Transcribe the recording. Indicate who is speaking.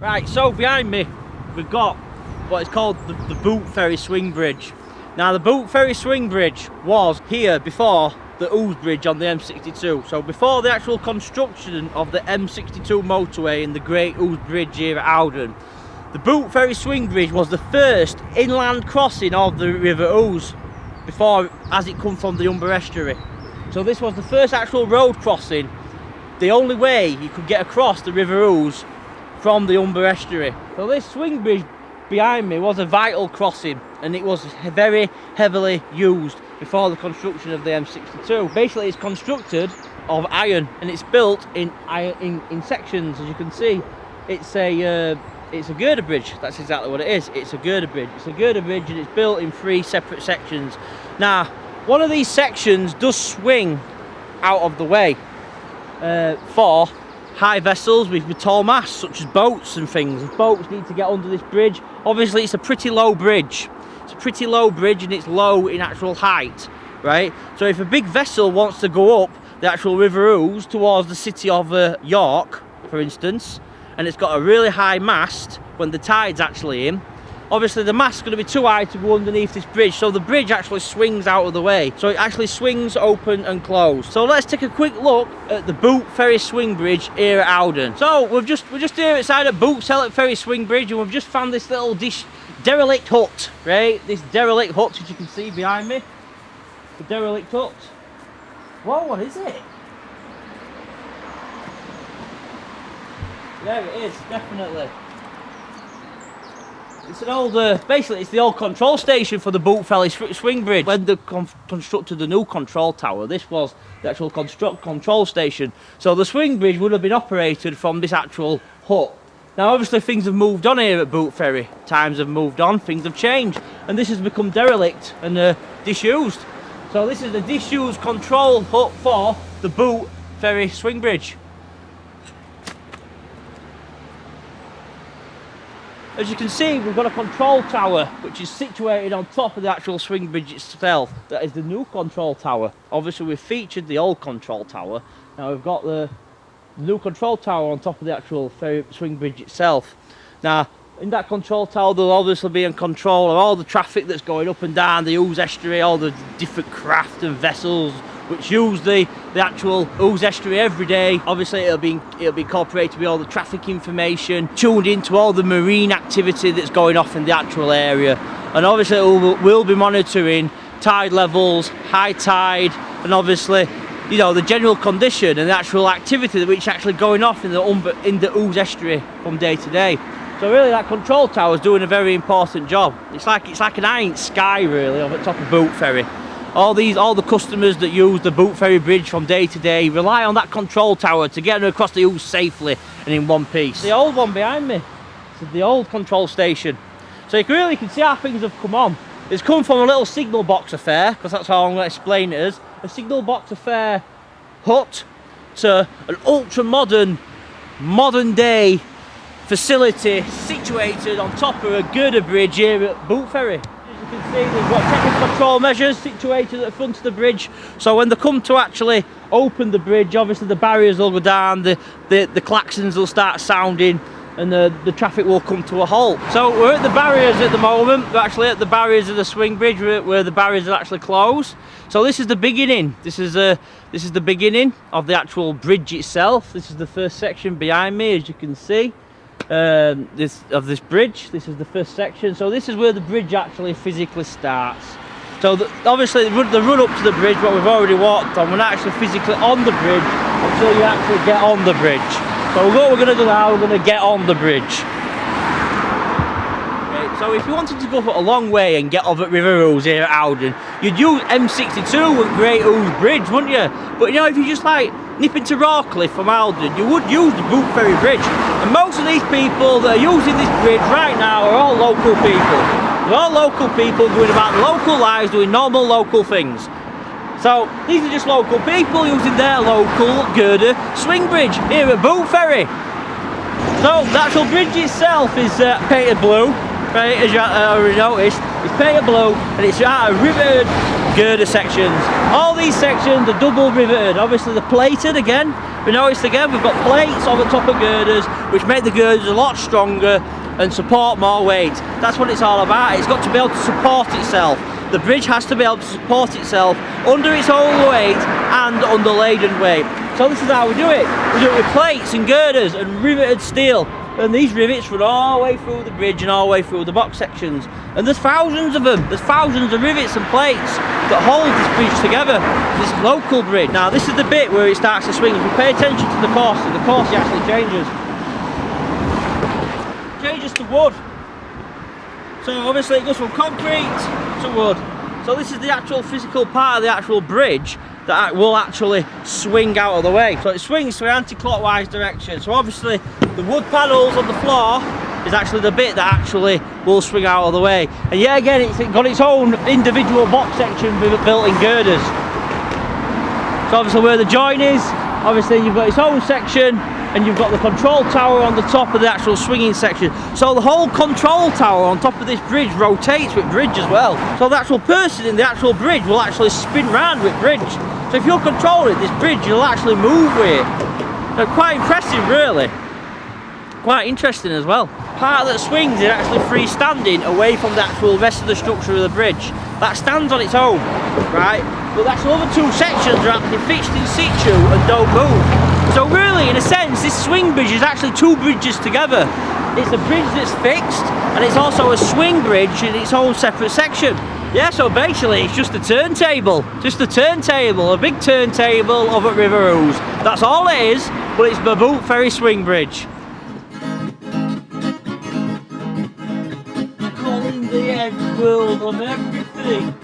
Speaker 1: Right, so behind me we've got what is called the Boothferry swing bridge. Now the Boothferry swing bridge was here before the Ouse bridge on the M62. So before the actual construction of the M62 motorway and the Great Ouse bridge here at Howden, the Boothferry swing bridge was the first inland crossing of the River Ouse before, as it come from the Humber estuary. So this was the first actual road crossing, the only way you could get across the River Ouse from the Humber estuary. So this swing bridge behind me was a vital crossing, and it was very heavily used before the construction of the M62. Basically it's constructed of iron, and it's built in sections. As you can see, it's a girder bridge. That's exactly what it is. It's a girder bridge. It's a girder bridge, and it's built in 3 separate sections. Now one of these sections does swing out of the way for high vessels with tall masts, such as boats and things. If boats need to get under this bridge, obviously it's a pretty low bridge. It's a pretty low bridge, and it's low in actual height, right? So if a big vessel wants to go up the actual River Ouse towards the city of York, for instance, and it's got a really high mast when the tide's actually in, obviously the mast's going to be too high to go underneath this bridge, so the bridge actually swings out of the way. So it actually swings open and closed. So let's take a quick look at the Boothferry swing bridge here at Howden. So we're just here outside at Boothferry swing bridge, and we've just found this little derelict hut, right? This derelict hut, as you can see behind me. The derelict hut. Whoa, what is it? There it is, definitely. It's an old, basically it's the old control station for the Boothferry swing bridge. When they constructed the new control tower, this was the actual control station. So the swing bridge would have been operated from this actual hut. Now obviously things have moved on here at Boothferry. Times have moved on, things have changed, and this has become derelict and disused. So this is the disused control hut for the Boothferry swing bridge. As you can see, we've got a control tower which is situated on top of the actual swing bridge itself. That is the new control tower. Obviously we've featured the old control tower. Now we've got the new control tower on top of the actual swing bridge itself. Now in that control tower there'll obviously be in control of all the traffic that's going up and down the Ouse estuary, all the different craft and vessels which use the actual Ouse estuary every day. Obviously it'll be incorporated with all the traffic information, tuned into all the marine activity that's going off in the actual area, and obviously we'll be monitoring tide levels, high tide, and obviously, you know, the general condition and the actual activity which is actually going off in the Ouse estuary from day to day. So really that control tower is doing a very important job. It's like an iron sky really on the top of Boothferry. All the customers that use the Boothferry bridge from day to day rely on that control tower to get them across the Ouse safely and in one piece. The old one behind me, this is the old control station. So you can see how things have come on. It's come from a little signal box affair, because that's how I'm going to explain it as. A signal box affair hut to an ultra modern day facility situated on top of a girder bridge here at Boothferry. As you can see, they've got technical control measures situated at the front of the bridge, so when they come to actually open the bridge, obviously the barriers will go down, the klaxons will start sounding, and the traffic will come to a halt. So we're at the barriers at the moment. We're actually at the barriers of the swing bridge where the barriers are actually closed. So this is the beginning. This is the beginning of the actual bridge itself. This is the first section behind me, as you can see. This bridge. This is the first section. So this is where the bridge actually physically starts. So obviously the run up to the bridge, what we've already walked on, we're not actually physically on the bridge until you actually get on the bridge. So what we're going to do now, we're going to get on the bridge. Okay, so if you wanted to go for a long way and get off at River Ouse here at Howden, you'd use M62 at Great Ouse Bridge, wouldn't you? But you know, if you just like nip into Rawcliffe from Howden, you would use the Boothferry Bridge. And most of these people that are using this bridge right now are all local people. They're all local people going about their local lives, doing normal local things. So these are just local people using their local girder swing bridge here at Boothferry. So the actual bridge itself is painted blue, right, as you already noticed. It's painted blue, and it's at a girder sections. All these sections are double riveted. Obviously they're plated again. We noticed again we've got plates on the top of girders which make the girders a lot stronger and support more weight. That's what it's all about. It's got to be able to support itself. The bridge has to be able to support itself under its own weight and under laden weight. So this is how we do it. We do it with plates and girders and riveted steel. And these rivets run all the way through the bridge and all the way through the box sections. And there's thousands of them. There's thousands of rivets and plates that hold this bridge together. This local bridge. Now this is the bit where it starts to swing. If you pay attention to the course actually changes. Changes to wood. So obviously it goes from concrete to wood. So this is the actual physical part of the actual bridge that will actually swing out of the way. So it swings to an anti-clockwise direction. So obviously the wood panels on the floor is actually the bit that actually will swing out of the way. And yet again, it's got its own individual box section built in girders. So obviously where the join is, obviously you've got its own section, and you've got the control tower on the top of the actual swinging section. So the whole control tower on top of this bridge rotates with bridge as well. So the actual person in the actual bridge will actually spin round with bridge. So if you're controlling this bridge, you'll actually move with it. So quite impressive really. Quite interesting as well. Part that swings is actually freestanding away from the actual rest of the structure of the bridge. That stands on its own, right? But the actual other two sections are actually fixed in situ and don't move. So really, in a sense, this swing bridge is actually two bridges together. It's a bridge that's fixed, and it's also a swing bridge in its own separate section. Yeah, so basically it's just a turntable. Just a turntable, a big turntable over at River Ouse. That's all it is, but it's the Boothferry swing bridge. Calling the end world of everything.